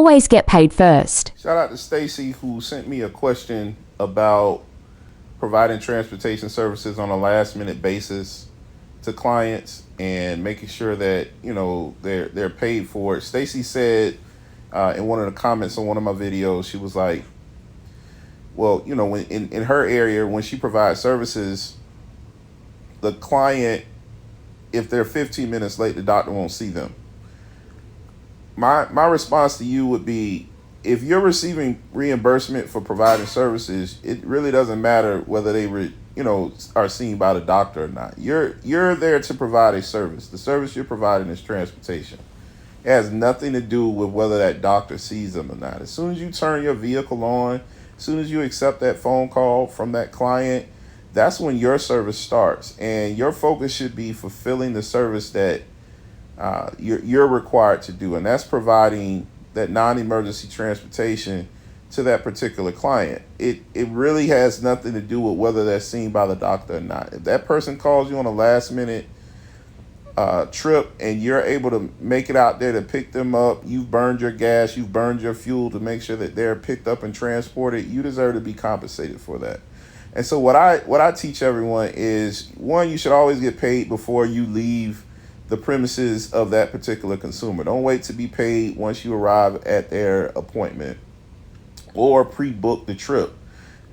always get paid first. Shout out to Stacy, who sent me a question about providing transportation services on a last minute basis to clients and making sure that, you know, they're paid for it. Stacy said in one of the comments on one of my videos, she was like, well, you know, when in her area, when she provides services, the client, if they're 15 minutes late, the doctor won't see them. My response to you would be, if you're receiving reimbursement for providing services, it really doesn't matter whether they are seen by the doctor or not. You're there to provide a service. The service you're providing is transportation. It has nothing to do with whether that doctor sees them or not. As soon as you turn your vehicle on, as soon as you accept that phone call from that client, that's when your service starts. And your focus should be fulfilling the service that you're required to do. And that's providing that non-emergency transportation to that particular client. It really has nothing to do with whether they're seen by the doctor or not. If that person calls you on a last minute trip and you're able to make it out there to pick them up, you've burned your gas, you've burned your fuel to make sure that they're picked up and transported, you deserve to be compensated for that. And so what I teach everyone is, one, you should always get paid before you leave the premises of that particular consumer. Don't wait to be paid once you arrive at their appointment or pre-book the trip.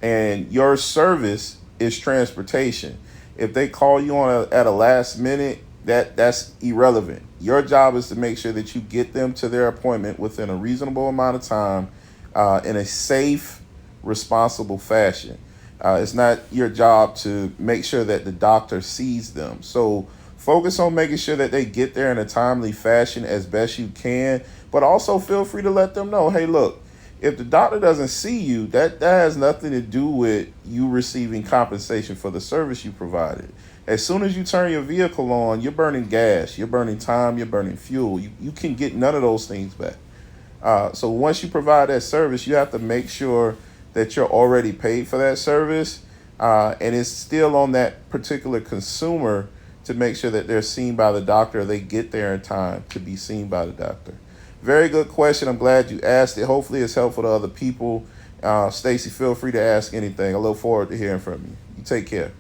And your service is transportation. If they call you at a last minute, that's irrelevant. Your job is to make sure that you get them to their appointment within a reasonable amount of time, in a safe, responsible fashion. It's not your job to make sure that the doctor sees them. So focus on making sure that they get there in a timely fashion as best you can, but also feel free to let them know, hey, look, if the doctor doesn't see you, that has nothing to do with you receiving compensation for the service you provided. As soon as you turn your vehicle on, you're burning gas, you're burning time, you're burning fuel. You can get none of those things back. So once you provide that service, you have to make sure that you're already paid for that service, and it's still on that particular consumer to make sure that they're seen by the doctor, they get there in time to be seen by the doctor. Very good question. I'm glad you asked it. Hopefully it's helpful to other people. Stacy, feel free to ask anything. I look forward to hearing from you. You take care.